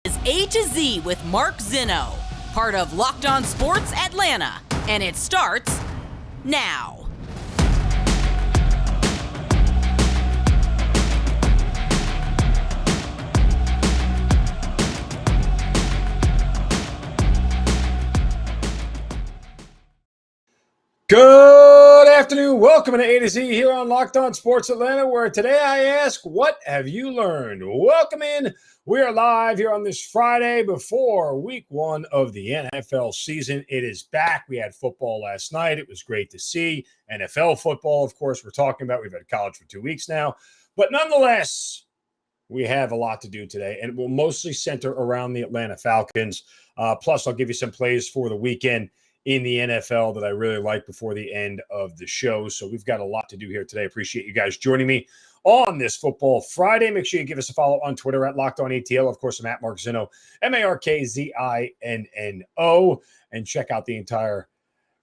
Is A to Z with Mark Zinno, part of Locked On Sports Atlanta, and it starts now. Good afternoon. Welcome to A to Z here on Locked On Sports Atlanta, where today I ask, what have you learned? Welcome in. We are live here on this Friday before week one of the NFL season. It is back. We had football last night. It was great to see. NFL football, of course, we're talking about. We've had college for 2 weeks now. But nonetheless, we have a lot to do today, and it will mostly center around the Atlanta Falcons. Plus, I'll give you some plays for the weekend in the NFL that I really like before the end of the show. So we've got a lot to do here today. Appreciate you guys joining me on this Football Friday. Make sure you give us a follow on Twitter at LockedOnATL. Of course, I'm at Mark Zinno, MarkZinno, and check out the entire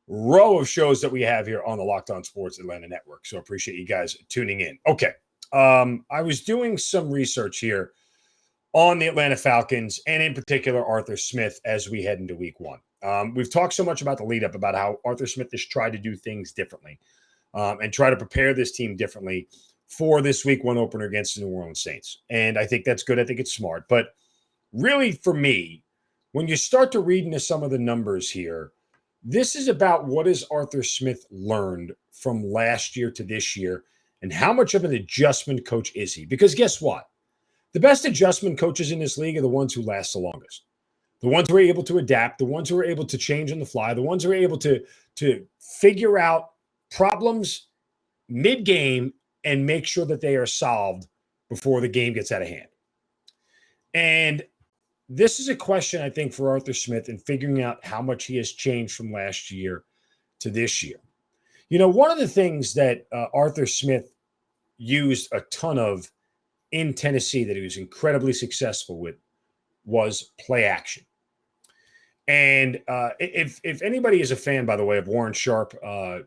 row of shows that we have here on the Locked On Sports Atlanta Network. So appreciate you guys tuning in. Okay. I was doing some research here on the Atlanta Falcons, and in particular, Arthur Smith, as we head into week one. We've talked so much about the lead up, about how Arthur Smith has tried to do things differently and try to prepare this team differently for this week one opener against the New Orleans Saints. And I think that's good. I think it's smart. But really, for me, when you start to read into some of the numbers here, this is about what has Arthur Smith learned from last year to this year, and how much of an adjustment coach is he? Because guess what? The best adjustment coaches in this league are the ones who last the longest. The ones who are able to adapt, the ones who are able to change on the fly, the ones who are able to figure out problems mid-game and make sure that they are solved before the game gets out of hand. And this is a question, I think, for Arthur Smith in figuring out how much he has changed from last year to this year. You know, one of the things that Arthur Smith used a ton of in Tennessee that he was incredibly successful with was play action. And if anybody is a fan, by the way, of Warren Sharp, the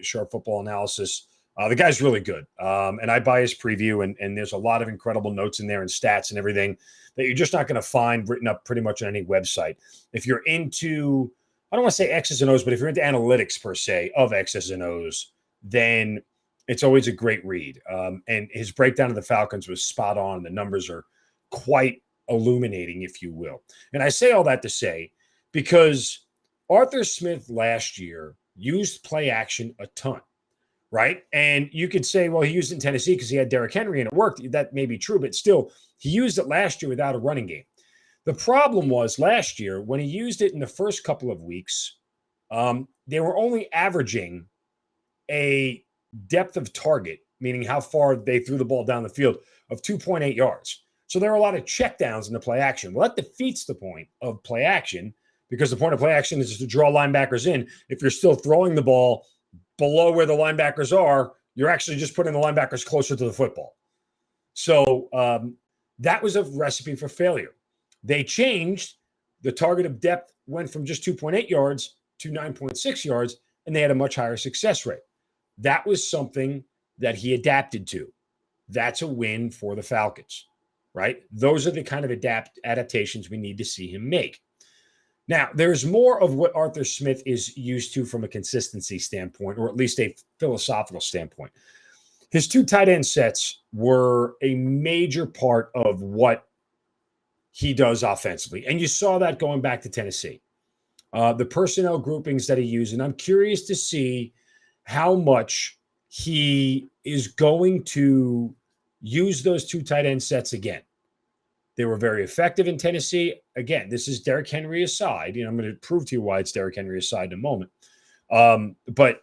Sharp Football Analysis, the guy's really good. And I buy his preview, and there's a lot of incredible notes in there and stats and everything that you're just not going to find written up pretty much on any website. If you're into, I don't want to say X's and O's, but if you're into analytics per se of X's and O's, then it's always a great read. And his breakdown of the Falcons was spot on. The numbers are quite illuminating, if you will. And I say all that to say, because Arthur Smith last year used play action a ton, right? And you could say, well, he used it in Tennessee because he had Derrick Henry and it worked. That may be true, but still, he used it last year without a running game. The problem was last year, when he used it in the first couple of weeks, they were only averaging a depth of target, meaning how far they threw the ball down the field, of 2.8 yards. So there are a lot of checkdowns in the play action. Well, that defeats the point of play action, because the point of play action is to draw linebackers in. If you're still throwing the ball below where the linebackers are, you're actually just putting the linebackers closer to the football. So that was a recipe for failure. They changed. The target of depth went from just 2.8 yards to 9.6 yards, and they had a much higher success rate. That was something that he adapted to. That's a win for the Falcons. Right? Those are the kind of adaptations we need to see him make. Now, there's more of what Arthur Smith is used to from a consistency standpoint, or at least a philosophical standpoint. His two tight end sets were a major part of what he does offensively. And you saw that going back to Tennessee. The personnel groupings that he used, and I'm curious to see how much he is going to use those two tight end sets again. They were very effective in Tennessee. Again, this is Derrick Henry aside. I'm going to prove to you why it's Derrick Henry aside in a moment. But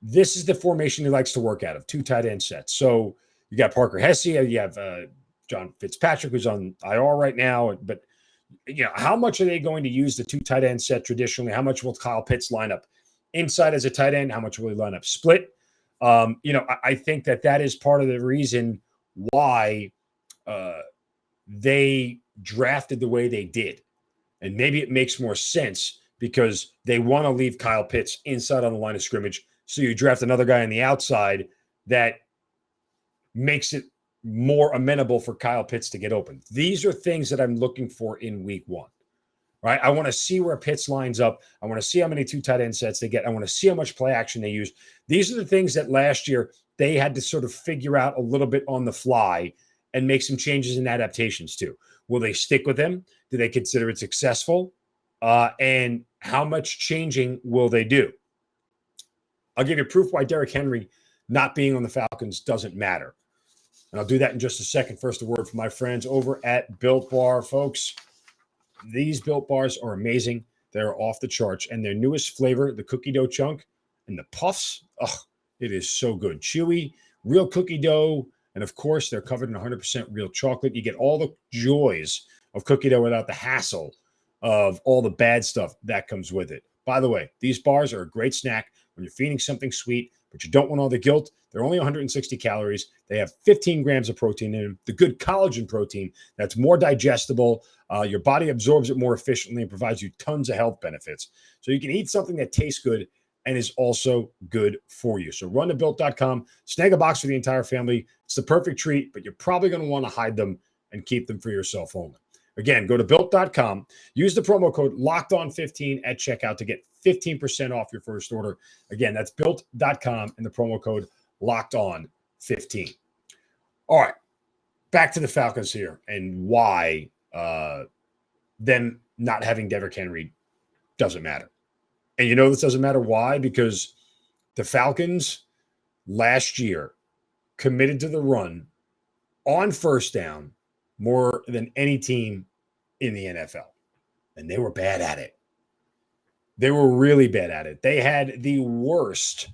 this is the formation he likes to work out of, two tight end sets. So you got Parker Hesse, you have John Fitzpatrick, who's on IR right now. But how much are they going to use the two tight end set traditionally? How much will Kyle Pitts line up inside as a tight end? How much will he line up split? I think that is part of the reason why they drafted the way they did. And maybe it makes more sense because they want to leave Kyle Pitts inside on the line of scrimmage. So you draft another guy on the outside that makes it more amenable for Kyle Pitts to get open. These are things that I'm looking for in week one, right? I want to see where Pitts lines up. I want to see how many 2 tight end sets they get. I want to see how much play action they use. These are the things that last year they had to sort of figure out a little bit on the fly and make some changes and adaptations to. Will they stick with him? Do they consider it successful? And how much changing will they do? I'll give you proof why Derrick Henry not being on the Falcons doesn't matter. And I'll do that in just a second. First, a word from my friends over at Built Bar. Folks, these Built Bars are amazing. They're off the charts. And their newest flavor, the cookie dough chunk and the puffs, it is so good. Chewy, real cookie dough. And, of course, they're covered in 100% real chocolate. You get all the joys of cookie dough without the hassle of all the bad stuff that comes with it. By the way, these bars are a great snack when you're feeding something sweet, but you don't want all the guilt. They're only 160 calories. They have 15 grams of protein in them, the good collagen protein that's more digestible. Your body absorbs it more efficiently and provides you tons of health benefits. So you can eat something that tastes good and is also good for you. So run to built.com, snag a box for the entire family. It's the perfect treat, but you're probably going to want to hide them and keep them for yourself only. Again, go to built.com, use the promo code LOCKEDON15 at checkout to get 15% off your first order. Again, that's built.com and the promo code LOCKEDON15. All right, back to the Falcons here and why them not having Derrick Henry doesn't matter. And you know this doesn't matter why? Because the Falcons last year committed to the run on first down more than any team in the NFL. And they were bad at it. They were really bad at it. They had the worst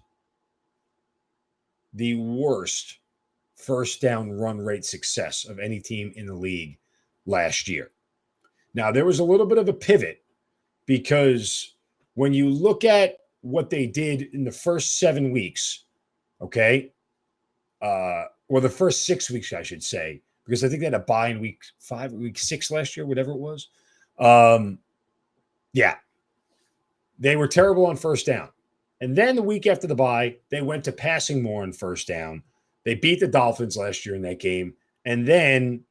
first down run rate success of any team in the league last year. Now, there was a little bit of a pivot because when you look at what they did in the first 7 weeks, okay, or the first 6 weeks, I should say, because I think they had a bye in week 5, week 6 last year, whatever it was. Yeah, they were terrible on first down. And then the week after the bye, they went to passing more on first down. They beat the Dolphins last year in that game. And then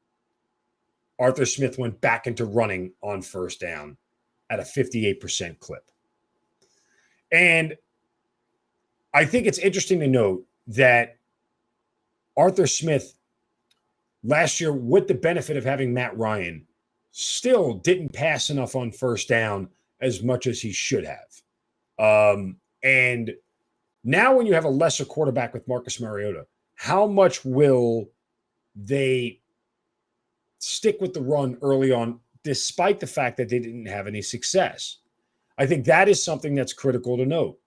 Arthur Smith went back into running on first down at a 58% clip. And I think it's interesting to note that Arthur Smith last year, with the benefit of having Matt Ryan, still didn't pass enough on first down as much as he should have. And now when you have a lesser quarterback with Marcus Mariota, how much will they stick with the run early on, despite the fact that they didn't have any success? I think that is something that's critical to note.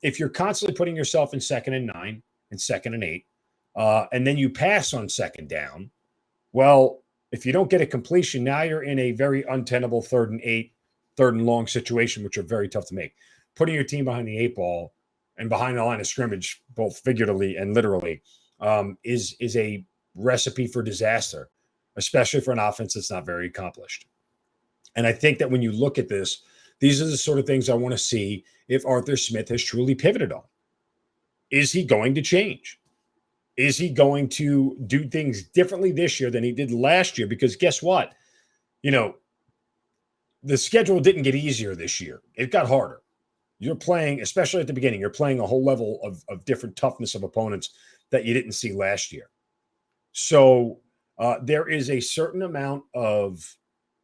If you're constantly putting yourself in 2nd and 9 and 2nd and 8, and then you pass on 2nd down, well, if you don't get a completion, now you're in a very untenable 3rd and 8, 3rd and long situation, which are very tough to make. Putting your team behind the 8 ball and behind the line of scrimmage, both figuratively and literally, is a recipe for disaster, especially for an offense that's not very accomplished. And I think that when you look at this, these are the sort of things I want to see if Arthur Smith has truly pivoted on. Is he going to change? Is he going to do things differently this year than he did last year? Because guess what? You know, the schedule didn't get easier this year. It got harder. You're playing, especially at the beginning, you're playing a whole level of different toughness of opponents that you didn't see last year. So there is a certain amount of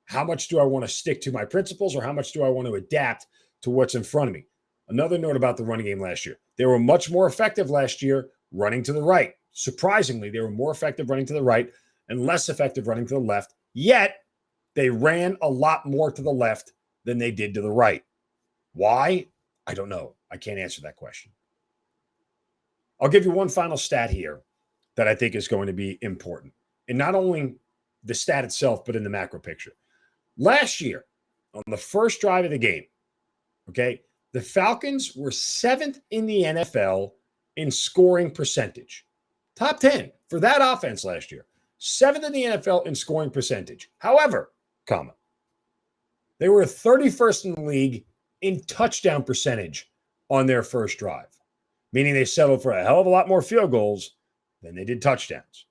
how much do I want to stick to my principles or how much do I want to adapt to what's in front of me? Another note about the running game last year. They were much more effective last year running to the right. Surprisingly, they were more effective running to the right and less effective running to the left. Yet, they ran a lot more to the left than they did to the right. Why? I don't know. I can't answer that question. I'll give you one final stat here that I think is going to be important. And not only the stat itself, but in the macro picture. Last year, on the first drive of the game, okay, the Falcons were 7th in the NFL in scoring percentage. Top 10 for that offense last year. 7th in the NFL in scoring percentage. However, they were 31st in the league in touchdown percentage on their first drive, meaning they settled for a hell of a lot more field goals than they did touchdowns.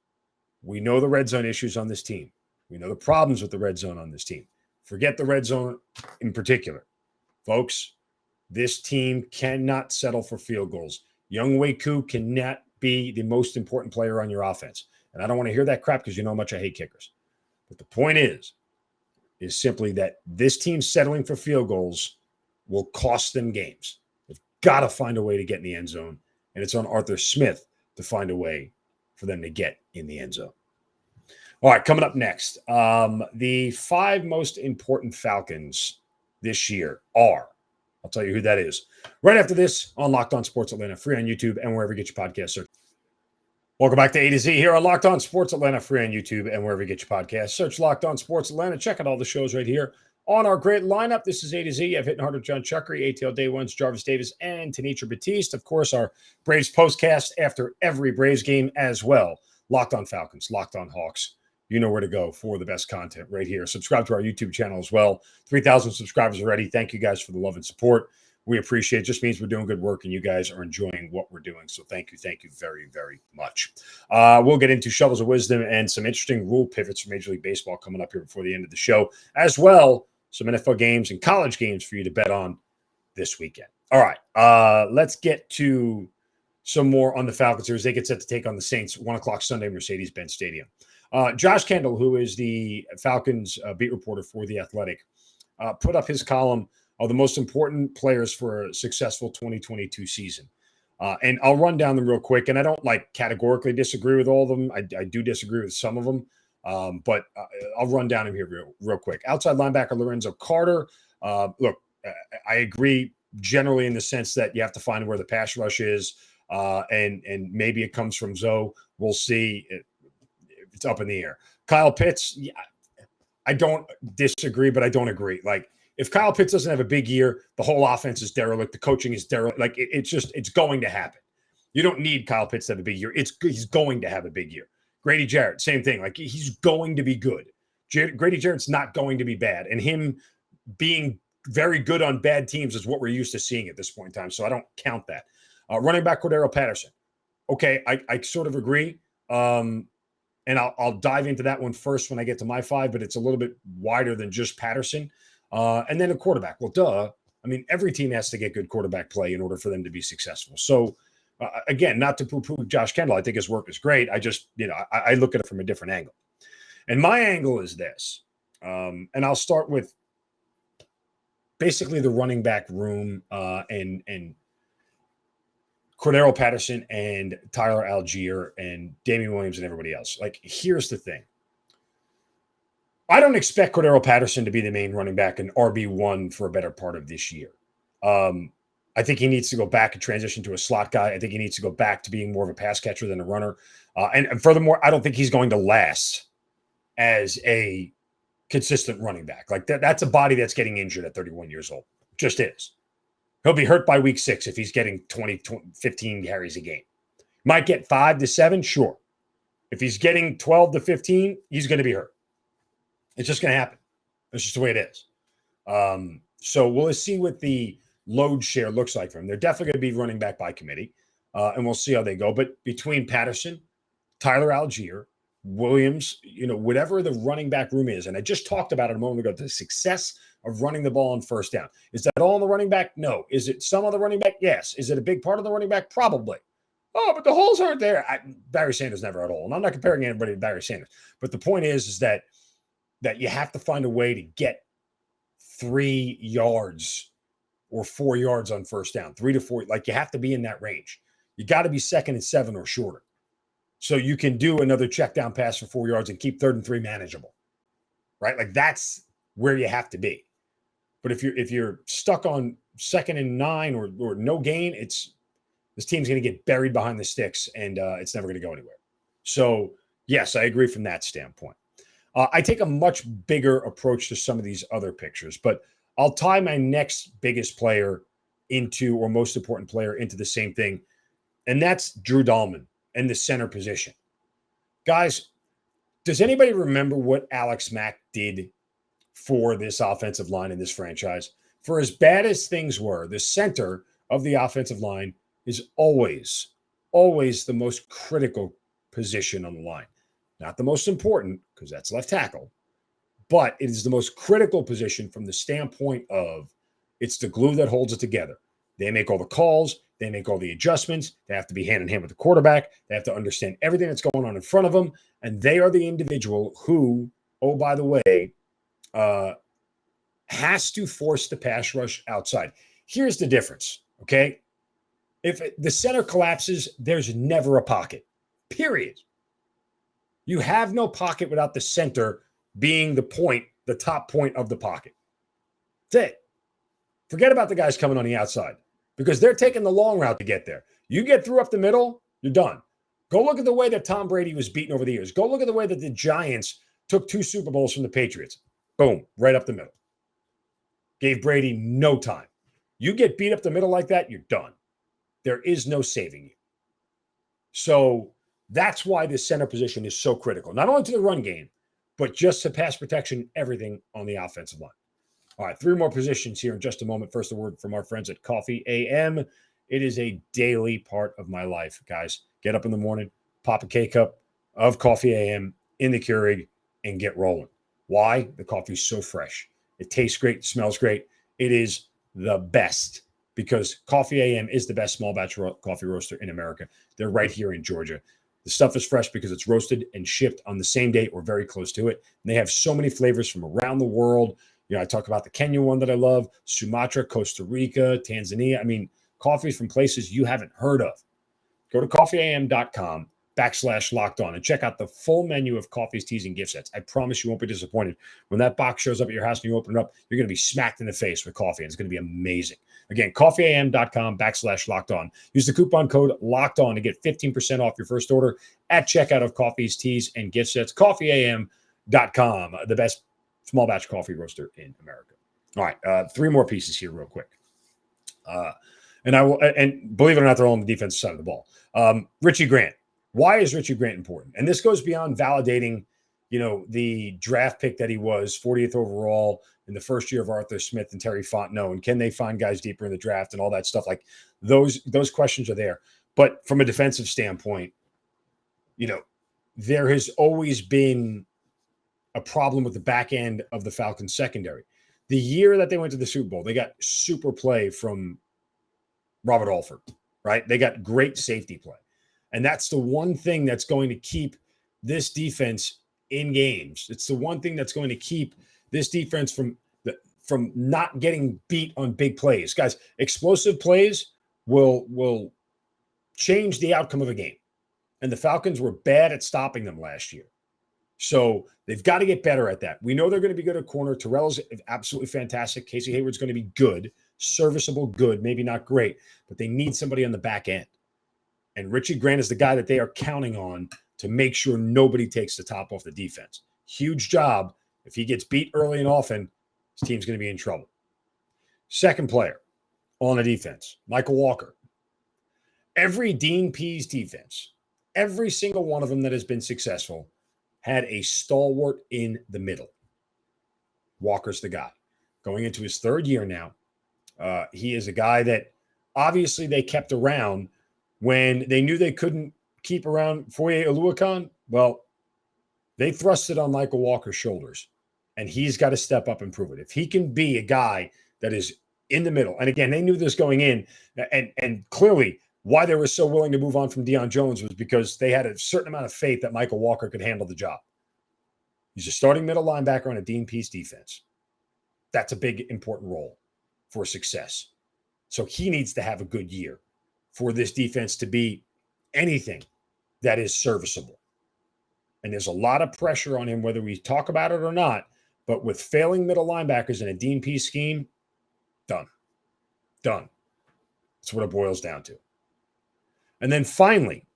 We know the red zone issues on this team. We know the problems with the red zone on this team. Forget the red zone in particular. Folks, this team cannot settle for field goals. Young Wei-Koo cannot be the most important player on your offense. And I don't want to hear that crap because you know how much I hate kickers. But the point is simply that this team settling for field goals will cost them games. They've got to find a way to get in the end zone. And it's on Arthur Smith to find a way for them to get in the end zone. All right, coming up next, the 5 most important Falcons this year are, I'll tell you who that is, right after this on Locked On Sports Atlanta, free on YouTube and wherever you get your podcasts. Search. Welcome back to A to Z here on Locked On Sports Atlanta, free on YouTube and wherever you get your podcasts. Search Locked On Sports Atlanta. Check out all the shows right here on our great lineup. This is A to Z. I've Hitting Hard with John Chuckery, ATL Day Ones, Jarvis Davis, and Tanitra Batiste. Of course, our Braves postcast after every Braves game as well. Locked On Falcons, Locked On Hawks. You know where to go for the best content right here. Subscribe to our YouTube channel as well. 3,000 subscribers already. Thank you guys for the love and support. We appreciate it. It just means we're doing good work and you guys are enjoying what we're doing. So thank you very, very much. We'll get into Shovels of Wisdom and some interesting rule pivots for Major League Baseball coming up here before the end of the show. As well, some NFL games and college games for you to bet on this weekend. All right, let's get to some more on the Falcons here as they get set to take on the Saints, 1 o'clock Sunday, Mercedes-Benz Stadium. Josh Kendall, who is the Falcons beat reporter for The Athletic, put up his column of the most important players for a successful 2022 season. And I'll run down them real quick. And I don't categorically disagree with all of them. I do disagree with some of them. But I'll run down them here real quick. Outside linebacker Lorenzo Carter. Look, I agree generally in the sense that you have to find where the pass rush is. And maybe it comes from Zoe. We'll see. It's up in the air. Kyle Pitts, yeah, I don't disagree, but I don't agree. If Kyle Pitts doesn't have a big year, the whole offense is derelict. The coaching is derelict. It's going to happen. You don't need Kyle Pitts to have a big year. He's going to have a big year. Grady Jarrett, same thing. He's going to be good. Grady Jarrett's not going to be bad. And him being very good on bad teams is what we're used to seeing at this point in time. So I don't count that. Running back Cordero Patterson. Okay, I sort of agree. And I'll dive into that one first when I get to my 5, but it's a little bit wider than just Patterson. And then a quarterback. Well, duh. I mean, every team has to get good quarterback play in order for them to be successful. So, again, not to poo-poo Josh Kendall. I think his work is great. I just, I look at it from a different angle. And my angle is this. And I'll start with basically the running back room and Cordero Patterson and Tyler Algier and Damian Williams and everybody else. Here's the thing. I don't expect Cordero Patterson to be the main running back and RB1 for a better part of this year. I think he needs to go back and transition to a slot guy. I think he needs to go back to being more of a pass catcher than a runner. And furthermore, I don't think he's going to last as a consistent running back. That's a body that's getting injured at 31 years old. Just is. He'll be hurt by week 6 if he's getting 15 carries a game. Might get 5 to 7, sure. If he's getting 12 to 15, he's going to be hurt. It's just going to happen. It's just the way it is. So we'll see what the load share looks like for him. They're definitely going to be running back by committee, and we'll see how they go. But between Patterson, Tyler Algier, Williams, whatever the running back room is, and I just talked about it a moment ago, the success of running the ball on first down. Is that all on the running back? No. Is it some of the running back? Yes. Is it a big part of the running back? Probably. Oh, but the holes aren't there. Barry Sanders never had a hole, and I'm not comparing anybody to Barry Sanders. But the point is that you have to find a way to get 3 yards or 4 yards on first down, 3 to 4. You have to be in that range. You got to be 2nd and 7 or shorter. So you can do another check down pass for 4 yards and keep 3rd and 3 manageable, right? That's where you have to be. But if you're stuck on 2nd and 9 or no gain, this team's going to get buried behind the sticks and it's never going to go anywhere. So yes, I agree from that standpoint. I take a much bigger approach to some of these other pictures, but I'll tie my next biggest player into, or most important player, into the same thing. And that's Drew Dahlman and the center position. Guys, does anybody remember what Alex Mack did for this offensive line in this franchise? For as bad as things were, the center of the offensive line is always the most critical position on the line. Not the most important, because that's left tackle, but it is the most critical position from the standpoint of it's the glue that holds it together. They make all the calls. They make all the adjustments. They have to be hand in hand with the quarterback. They have to understand everything that's going on in front of them. And they are the individual who, oh, by the way, has to force the pass rush outside. Here's the difference, okay? If the center collapses, there's never a pocket, period. You have no pocket without the center being the top point of the pocket. That's it. Forget about the guys coming on the outside because they're taking the long route to get there. You get through up the middle, you're done. Go look at the way that Tom Brady was beaten over the years. Go look at the way that the Giants took 2 Super Bowls from the Patriots. Boom, right up the middle. Gave Brady no time. You get beat up the middle like that, you're done. There is no saving you. So that's why this center position is so critical, not only to the run game, but just to pass protection, everything on the offensive line. All right, 3 more positions here in just a moment. First, a word from our friends at Coffee AM. It is a daily part of my life, guys. Get up in the morning, pop a K-cup of Coffee AM in the Keurig, and get rolling. Why? The coffee is so fresh. It tastes great, it smells great. It is the best because Coffee AM is the best small batch coffee roaster in America. They're right here in Georgia. The stuff is fresh because it's roasted and shipped on the same day or very close to it. And they have so many flavors from around the world. You know, I talk about the Kenya one that I love, Sumatra, Costa Rica, Tanzania. I mean, coffees from places you haven't heard of. Go to coffeeam.com/locked-on and check out the full menu of coffees, teas, and gift sets. I promise you won't be disappointed. When that box shows up at your house and you open it up, you're going to be smacked in the face with coffee, and it's going to be amazing. Again, coffeeam.com/locked-on. Use the coupon code LOCKED-ON to get 15% off your first order at checkout of coffees, teas, and gift sets. Coffeeam.com, the best small batch coffee roaster in America. All right, 3 more pieces here real quick. And believe it or not, they're all on the defensive side of the ball. Richie Grant. Why is Richie Grant important? And this goes beyond validating, the draft pick that he was, 40th overall in the first year of Arthur Smith and Terry Fontenot. And can they find guys deeper in the draft and all that stuff? Like those questions are there. But from a defensive standpoint, there has always been a problem with the back end of the Falcons secondary. The year that they went to the Super Bowl, they got super play from Robert Alford, right? They got great safety play. And that's the one thing that's going to keep this defense in games. It's the one thing that's going to keep this defense from not getting beat on big plays. Guys, explosive plays will change the outcome of a game. And the Falcons were bad at stopping them last year. So they've got to get better at that. We know they're going to be good at corner. Terrell's absolutely fantastic. Casey Hayward's going to be good, serviceable, good, maybe not great, but they need somebody on the back end. And Richie Grant is the guy that they are counting on to make sure nobody takes the top off the defense. Huge job. If he gets beat early and often, his team's going to be in trouble. Second player on the defense, Michael Walker. Every Dean Pease defense, every single one of them that has been successful had a stalwart in the middle. Walker's the guy. Going into his 3rd year now, he is a guy that obviously they kept around when they knew they couldn't keep around Foye Oluokun. Well, they thrusted on Michael Walker's shoulders, and he's got to step up and prove it. If he can be a guy that is in the middle, and again, they knew this going in, and clearly why they were so willing to move on from Deion Jones was because they had a certain amount of faith that Michael Walker could handle the job. He's a starting middle linebacker on a Dean Pease defense. That's a big, important role for success. So he needs to have a good year for this defense to be anything that is serviceable. And there's a lot of pressure on him, whether we talk about it or not, but with failing middle linebackers in a Dean Pease scheme, done. That's what it boils down to. And then finally,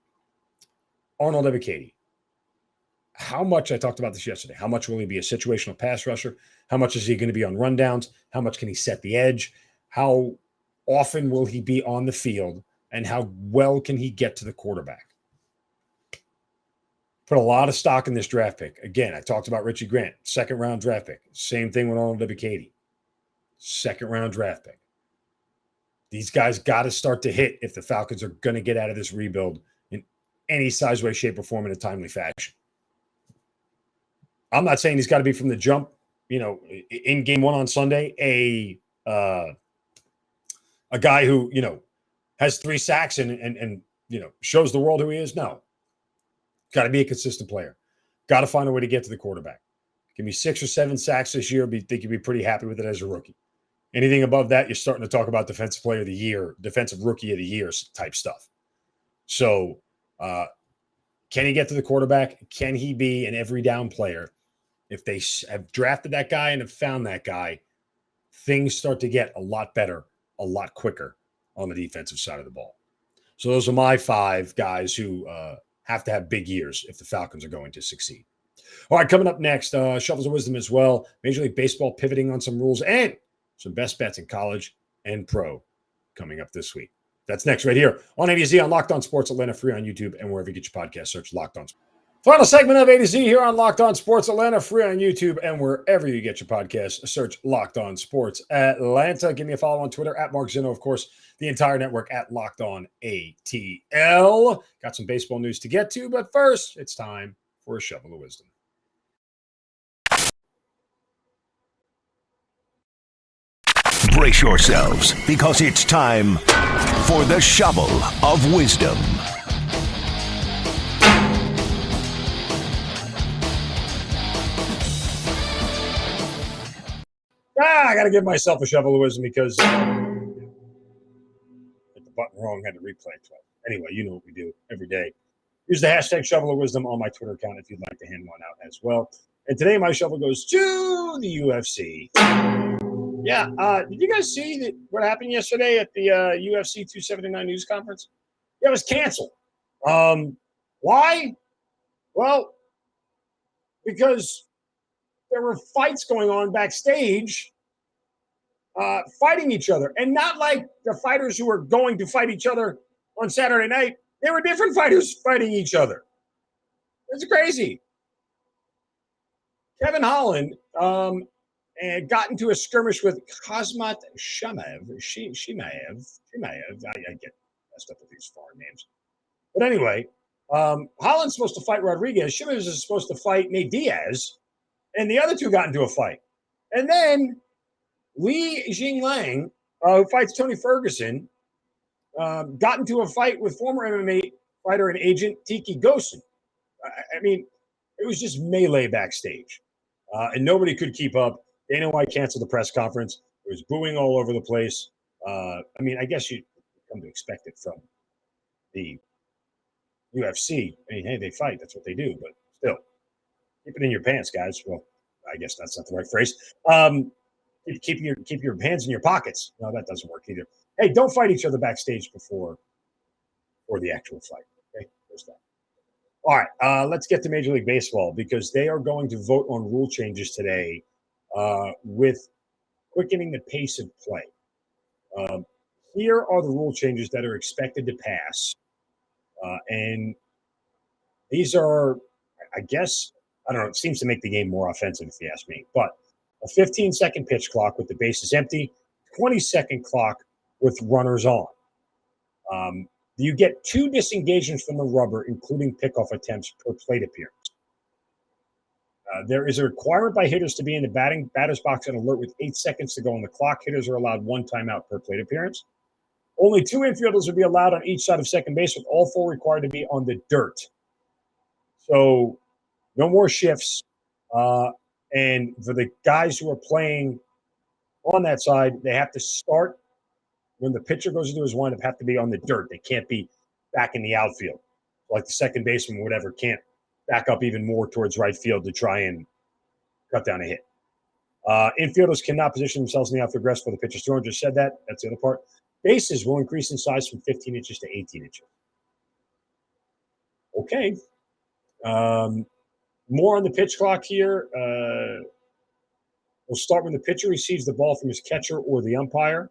Arnold Ebiketie. How much, I talked about this yesterday, how much will he be a situational pass rusher? How much is he going to be on rundowns? How much can he set the edge? How often will he be on the field? And how well can he get to the quarterback? Put a lot of stock in this draft pick. Again, I talked about Richie Grant, 2nd round draft pick. Same thing with Arnold Ebiketie, 2nd round draft pick. These guys got to start to hit if the Falcons are going to get out of this rebuild in any size, way, shape, or form in a timely fashion. I'm not saying he's got to be from the jump, in game one on Sunday, a guy who, has 3 sacks and shows the world who he is. No. Got to be a consistent player. Got to find a way to get to the quarterback. Give me 6 or 7 sacks this year. Think you'd be pretty happy with it as a rookie. Anything above that, you're starting to talk about defensive player of the year, defensive rookie of the year type stuff. So, can he get to the quarterback? Can he be an every down player? If they have drafted that guy and have found that guy, things start to get a lot better, a lot quicker on the defensive side of the ball. So those are my 5 guys who have to have big years if the Falcons are going to succeed. All right, coming up next, Shovels of Wisdom as well. Major League Baseball pivoting on some rules and some best bets in college and pro coming up this week. That's next right here on A to Z on Locked On Sports Atlanta, free on YouTube and wherever you get your podcast. Search Locked On Sports. Final segment of A to Z here on Locked On Sports Atlanta, free on YouTube and wherever you get your podcast. Search Locked On Sports Atlanta. Give me a follow on Twitter at Mark Zinno, of course, the entire network at Locked On ATL. Got some baseball news to get to, but first, it's time for a Shovel of Wisdom. Brace yourselves, because it's time for the Shovel of Wisdom. I got to give myself a Shovel of Wisdom because I hit the button wrong, had to replay it. Anyway, you know what we do every day. Use the hashtag Shovel of Wisdom on my Twitter account if you'd like to hand one out as well. And today my shovel goes to the UFC. Yeah, did you guys see what happened yesterday at the UFC 279 news conference? Yeah, it was canceled. Why? Well, because there were fights going on backstage, fighting each other. And not like the fighters who were going to fight each other on Saturday night. They were different fighters fighting each other. It's crazy. Kevin Holland and got into a skirmish with Khamzat Chimaev. I get messed up with these foreign names. But anyway, Holland's supposed to fight Rodriguez. Chimaev is supposed to fight Nate Diaz. And the other two got into a fight. And then Li Jingliang, who fights Tony Ferguson, got into a fight with former MMA fighter and agent Tiki Gosen. I mean, it was just melee backstage. And nobody could keep up. Dana White canceled the press conference. There was booing all over the place. I guess you come to expect it from the UFC. I mean, hey, they fight. That's what they do. But still, keep it in your pants, guys. Well, I guess that's not the right phrase. Keep your hands in your pockets. No, that doesn't work either. Hey, don't fight each other backstage before the actual fight. Okay, there's that. All right, let's get to Major League Baseball because they are going to vote on rule changes today with quickening the pace of play. Here are the rule changes that are expected to pass. And these are, I guess, I don't know, it seems to make the game more offensive if you ask me. But a 15-second pitch clock with the bases empty, 20-second clock with runners on. You get 2 disengagements from the rubber, including pickoff attempts per plate appearance. There is a requirement by hitters to be in the batter's box and alert with 8 seconds to go on the clock. Hitters are allowed 1 timeout per plate appearance. Only 2 infielders will be allowed on each side of second base, with all 4 required to be on the dirt. So no more shifts. And for the guys who are playing on that side, they have to start when the pitcher goes into his windup, have to be on the dirt. They can't be back in the outfield. Like the second baseman, whatever, can't back up even more towards right field to try and cut down a hit. Infielders cannot position themselves in the outfield aggressive for the pitcher's throw. Just said that. That's the other part. Bases will increase in size from 15 inches to 18 inches. Okay. More on the pitch clock here. We'll start when the pitcher receives the ball from his catcher or the umpire.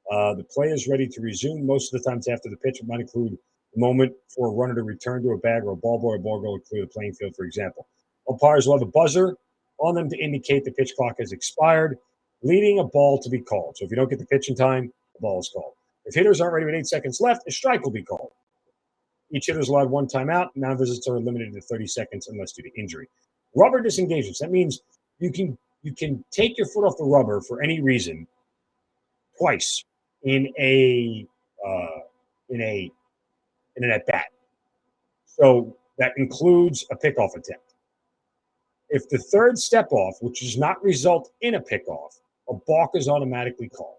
The play is ready to resume. Most of the times after the pitch, it might include a moment for a runner to return to a bag or a ball boy or ball girl to clear the playing field, for example. Umpires will have a buzzer on them to indicate the pitch clock has expired, leading a ball to be called. So if you don't get the pitch in time, the ball is called. If hitters aren't ready with 8 seconds left, a strike will be called. Each hitter is allowed 1 timeout. Non-visits are limited to 30 seconds unless due to injury. Rubber disengagements. That means you can take your foot off the rubber for any reason twice in a in a in an at bat. So that includes a pickoff attempt. If the third step off, which does not result in a pickoff, a balk is automatically called.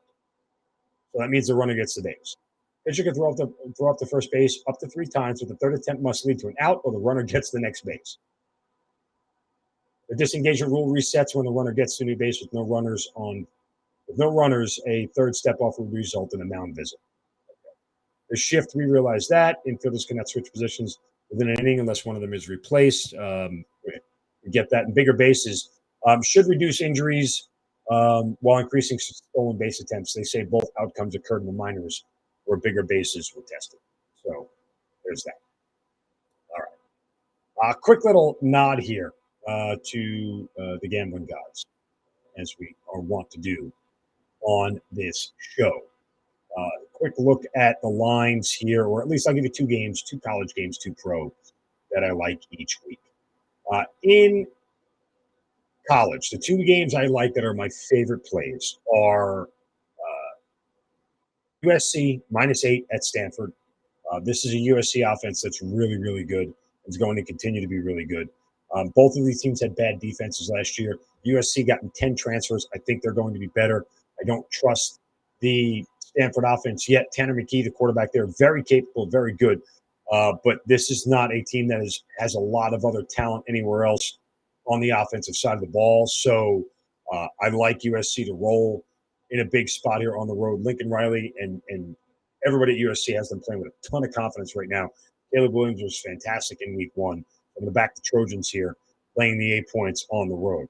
So that means the runner gets the base. Pitcher can throw up the first base up to 3 times, but the third attempt must lead to an out or the runner gets the next base. The disengagement rule resets when the runner gets to new base with no runners. A third step off would result in a mound visit. The shift, we realize that infielders cannot switch positions within an inning unless one of them is replaced. We get that. And bigger bases should reduce injuries while increasing stolen base attempts. They say both outcomes occurred in the minors where bigger bases were tested. So there's that. All right. Quick little nod here to the gambling gods, as we are wont to do on this show. Quick look at the lines here, or at least I'll give you 2 games, 2 college games, 2 pro that I like each week. In college, the 2 games I like that are my favorite plays are USC -8 at Stanford. This is a USC offense that's really, really good. It's going to continue to be really good. Both of these teams had bad defenses last year. USC got 10 transfers. I think they're going to be better. I don't trust the Stanford offense yet. Tanner McKee, the quarterback there, very capable, very good. But this is not a team that has a lot of other talent anywhere else on the offensive side of the ball. So I like USC to roll in a big spot here on the road. Lincoln Riley and everybody at USC has them playing with a ton of confidence right now. Caleb Williams was fantastic in week 1. I'm going to back the Trojans here, laying the 8 points on the road.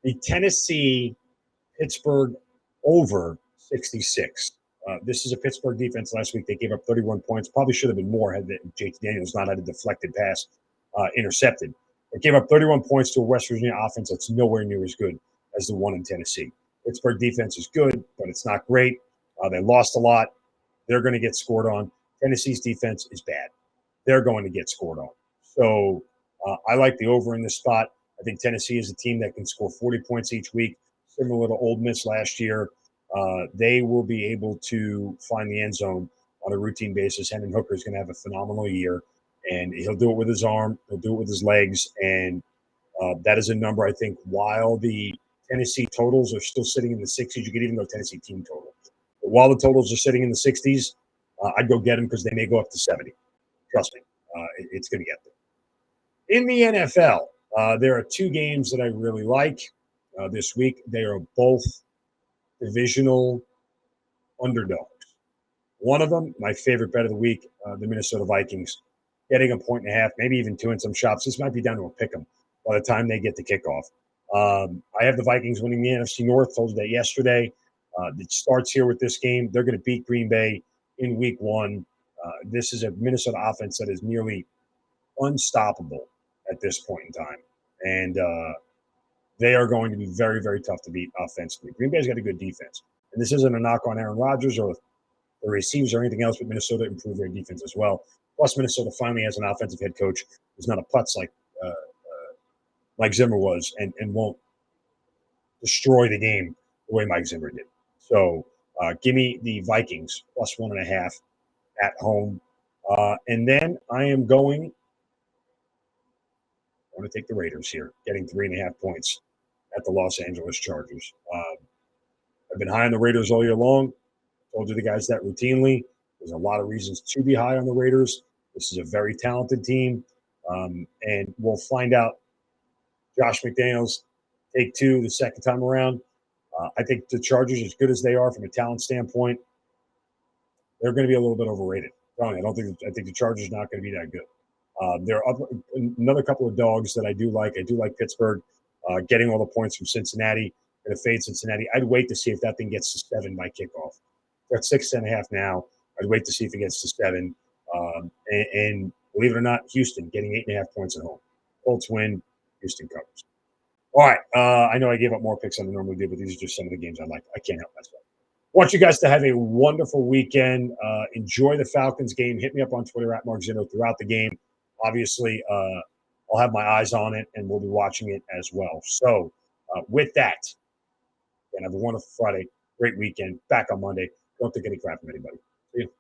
The Tennessee-Pittsburgh over 66. This is a Pittsburgh defense last week. They gave up 31 points. Probably should have been more had JT Daniels not had a deflected pass intercepted. They gave up 31 points to a West Virginia offense that's nowhere near as good as the one in Tennessee. Pittsburgh defense is good, but it's not great. They lost a lot. They're going to get scored on. Tennessee's defense is bad. They're going to get scored on. So I like the over in this spot. I think Tennessee is a team that can score 40 points each week, similar to Ole Miss last year. They will be able to find the end zone on a routine basis. Hendon Hooker is going to have a phenomenal year, and he'll do it with his arm. He'll do it with his legs, and that is a number, I think, while the Tennessee totals are still sitting in the 60s, you could even go Tennessee team total. But while the totals are sitting in the 60s, I'd go get them because they may go up to 70. Trust me, it's going to get there. In the NFL, there are 2 games that I really like this week. They are both divisional underdogs. One of them, my favorite bet of the week, the Minnesota Vikings, getting 1.5, maybe even 2 in some shops. This might be down to a pick 'em by the time they get the kickoff. I have the Vikings winning the NFC North. Told you that yesterday. It starts here with this game. They're going to beat Green Bay in week 1. This is a Minnesota offense that is nearly unstoppable at this point in time. And they are going to be very, very tough to beat offensively. Green Bay's got a good defense. And this isn't a knock on Aaron Rodgers or the receivers or anything else, but Minnesota improved their defense as well. Plus, Minnesota finally has an offensive head coach who's not a putz like Zimmer was and won't destroy the game the way Mike Zimmer did. So give me the Vikings plus 1.5 at home. And then I want to take the Raiders here, getting 3.5 points at the Los Angeles Chargers. I've been high on the Raiders all year long. Told you the guys that routinely. There's a lot of reasons to be high on the Raiders. This is a very talented team. And we'll find out Josh McDaniels take 2 the second time around. I think the Chargers, as good as they are from a talent standpoint, they're going to be a little bit overrated. I think the Chargers are not going to be that good. There are another couple of dogs that I do like. I do like Pittsburgh getting all the points from Cincinnati. Going to fade Cincinnati. I'd wait to see if that thing gets to 7 by kickoff. They're at 6.5 now. I'd wait to see if it gets to 7. And believe it or not, Houston getting 8.5 points at home. Colts win. Houston covers. All right. I know I gave up more picks than I normally do, but these are just some of the games I like. I can't help myself. Want you guys to have a wonderful weekend. Enjoy the Falcons game. Hit me up on Twitter at Mark Zinno throughout the game. Obviously, I'll have my eyes on it, and we'll be watching it as well. So with that, and have a wonderful Friday, great weekend, back on Monday. Don't take any crap from anybody. See you.